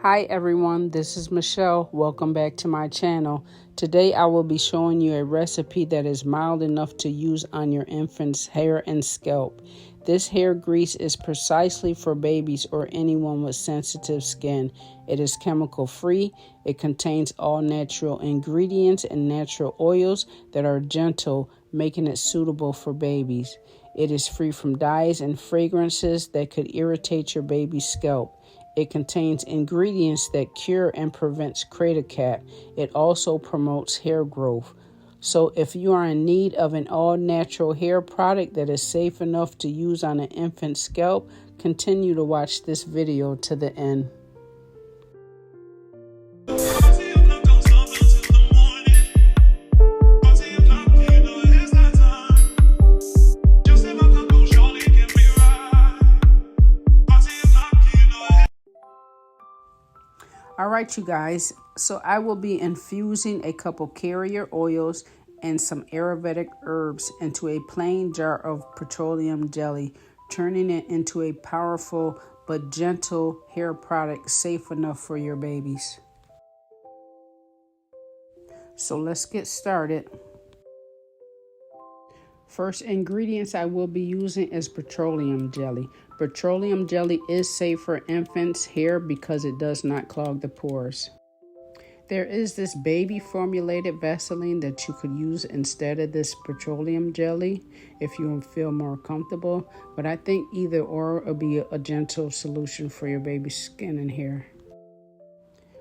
Hi everyone, this is Michelle. Welcome back to my channel. Today I will be showing you a recipe that is mild enough to use on your infant's hair and scalp. This hair grease is precisely for babies or anyone with sensitive skin. It is chemical free. It contains all natural ingredients and natural oils that are gentle, making it suitable for babies. It is free from dyes and fragrances that could irritate your baby's scalp. It contains ingredients that cure and prevents crater cap. It also promotes hair growth. So if you are in need of an all-natural hair product that is safe enough to use on an infant's scalp, continue to watch this video to the end. All right, you guys, so I will be infusing a couple carrier oils and some Ayurvedic herbs into a plain jar of petroleum jelly, turning it into a powerful but gentle hair product safe enough for your babies. So let's get started. First ingredients I will be using is petroleum jelly. Petroleum jelly is safe for infants' hair because it does not clog the pores. There is this baby formulated Vaseline that you could use instead of this petroleum jelly if you feel more comfortable, but I think either or will be a gentle solution for your baby's skin and hair.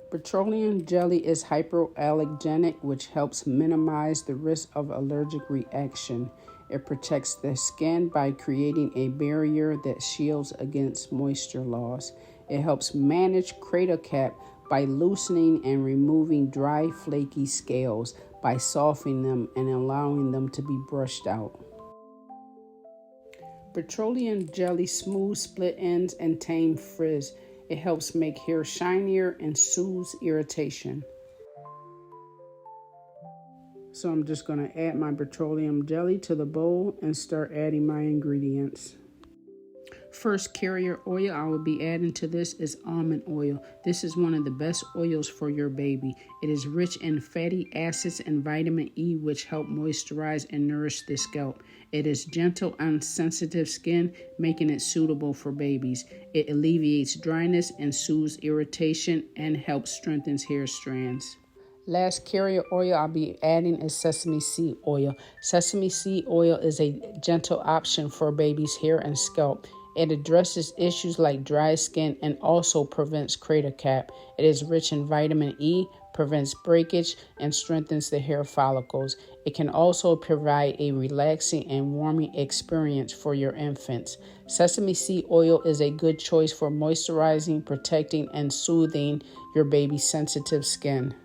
Petroleum jelly is hypoallergenic, which helps minimize the risk of allergic reaction. It protects the skin by creating a barrier that shields against moisture loss. It helps manage crater cap by loosening and removing dry, flaky scales by softening them and allowing them to be brushed out. Petroleum jelly smooths split ends and tame frizz. It helps make hair shinier and soothes irritation. So I'm just going to add my petroleum jelly to the bowl and start adding my ingredients. First carrier oil I will be adding to this is almond oil. This is one of the best oils for your baby. It is rich in fatty acids and vitamin E, which help moisturize and nourish the scalp. It is gentle on sensitive skin, making it suitable for babies. It alleviates dryness and soothes irritation and helps strengthen hair strands. Last carrier oil I'll be adding is sesame seed oil. Sesame seed oil is a gentle option for baby's hair and scalp. It addresses issues like dry skin and also prevents crater cap. It is rich in vitamin E, prevents breakage, and strengthens the hair follicles. It can also provide a relaxing and warming experience for your infants. Sesame seed oil is a good choice for moisturizing, protecting, and soothing your baby's sensitive skin.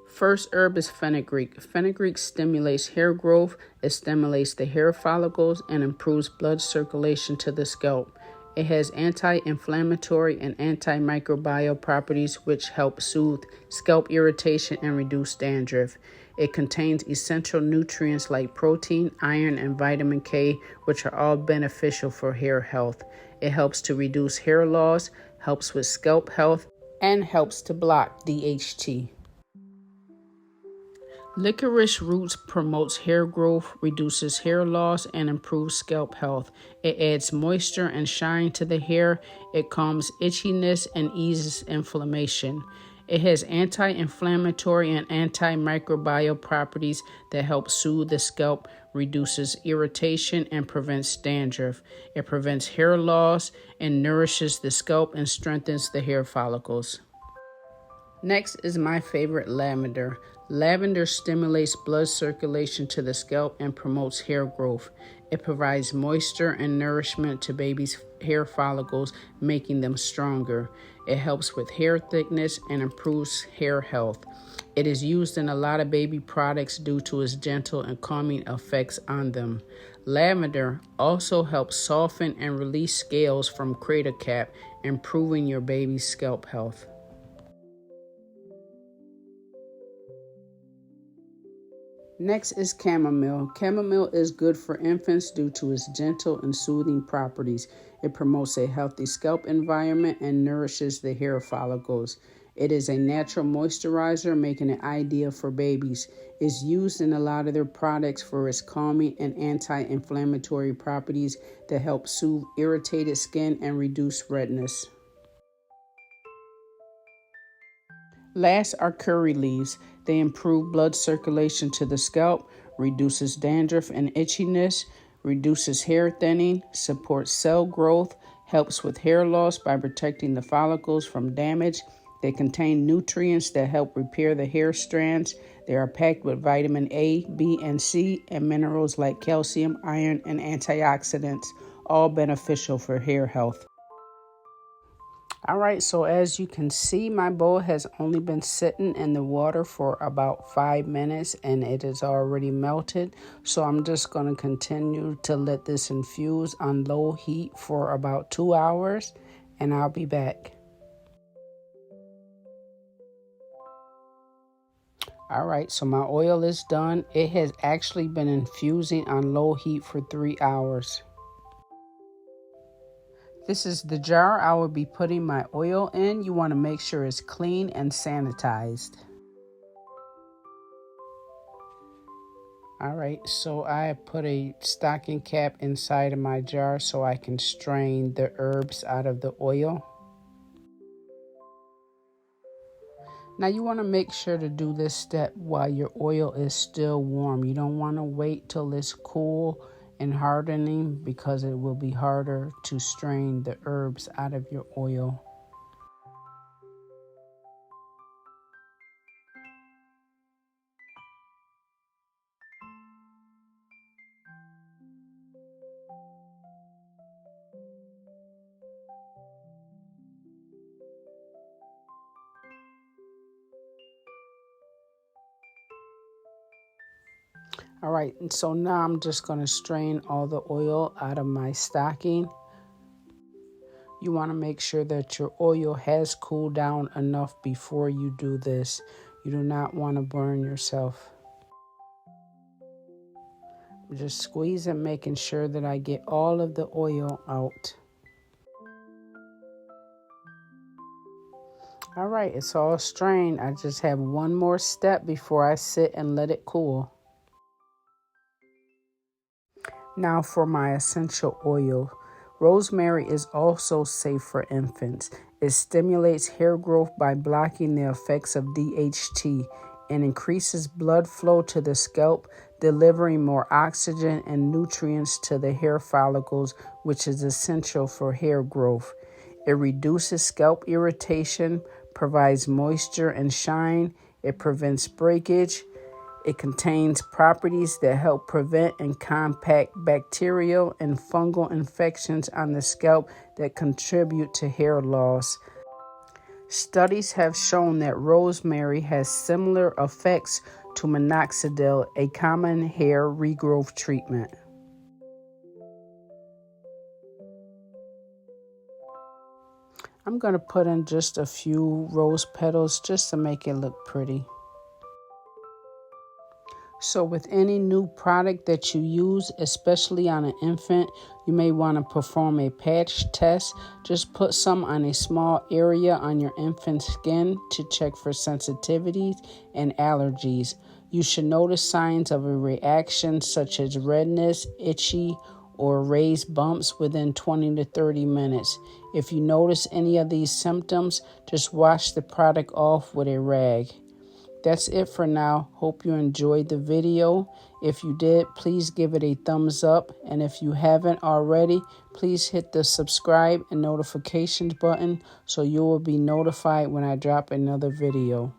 First herb is fenugreek. Fenugreek stimulates hair growth, it stimulates the hair follicles, and improves blood circulation to the scalp. It has anti-inflammatory and antimicrobial properties which help soothe scalp irritation and reduce dandruff. It contains essential nutrients like protein, iron, and vitamin K, which are all beneficial for hair health. It helps to reduce hair loss, helps with scalp health, and helps to block DHT. Licorice roots promotes hair growth, reduces hair loss, and improves scalp health. It adds moisture and shine to the hair. It calms itchiness and eases inflammation. It has anti-inflammatory and antimicrobial properties that help soothe the scalp, reduces irritation, and prevents dandruff. It prevents hair loss and nourishes the scalp and strengthens the hair follicles. Next is my favorite, lavender. Lavender stimulates blood circulation to the scalp and promotes hair growth. It provides moisture and nourishment to babies' hair follicles, making them stronger. It helps with hair thickness and improves hair health. It is used in a lot of baby products due to its gentle and calming effects on them. Lavender also helps soften and release scales from crater cap, improving your baby's scalp health. Next is chamomile. Chamomile is good for infants due to its gentle and soothing properties. It promotes a healthy scalp environment and nourishes the hair follicles. It is a natural moisturizer, making it ideal for babies. It's used in a lot of their products for its calming and anti-inflammatory properties that help soothe irritated skin and reduce redness. Last are curry leaves. They improve blood circulation to the scalp, reduces dandruff and itchiness, reduces hair thinning, supports cell growth, helps with hair loss by protecting the follicles from damage. They contain nutrients that help repair the hair strands. They are packed with vitamin A, B, and C, and minerals like calcium, iron, and antioxidants, all beneficial for hair health. All right, so as you can see, my bowl has only been sitting in the water for about 5 minutes and it is already melted. So I'm just going to continue to let this infuse on low heat for about 2 hours and I'll be back. All right, so my oil is done. It has actually been infusing on low heat for 3 hours. This is the jar I will be putting my oil in. You want to make sure it's clean and sanitized. All right, so I put a stocking cap inside of my jar so I can strain the herbs out of the oil. Now you want to make sure to do this step while your oil is still warm. You don't want to wait till it's cool and hardening because it will be harder to strain the herbs out of your oil. All right, and so now I'm just going to strain all the oil out of my stocking. You want to make sure that your oil has cooled down enough before you do this. You do not want to burn yourself. Just squeeze and making sure that I get all of the oil out. All right, it's all strained. I just have one more step before I sit and let it cool. Now for my essential oil. Rosemary is also safe for infants. It stimulates hair growth by blocking the effects of DHT and increases blood flow to the scalp, delivering more oxygen and nutrients to the hair follicles, which is essential for hair growth. It reduces scalp irritation, provides moisture and shine. It prevents breakage. It contains properties that help prevent and combat bacterial and fungal infections on the scalp that contribute to hair loss. Studies have shown that rosemary has similar effects to minoxidil, a common hair regrowth treatment. I'm going to put in just a few rose petals just to make it look pretty. So with any new product that you use, especially on an infant, you may want to perform a patch test. Just put some on a small area on your infant's skin to check for sensitivities and allergies. You should notice signs of a reaction such as redness, itchy, or raised bumps within 20 to 30 minutes. If you notice any of these symptoms, just wash the product off with a rag. That's it for now. Hope you enjoyed the video. If you did, please give it a thumbs up. And if you haven't already, please hit the subscribe and notifications button so you will be notified when I drop another video.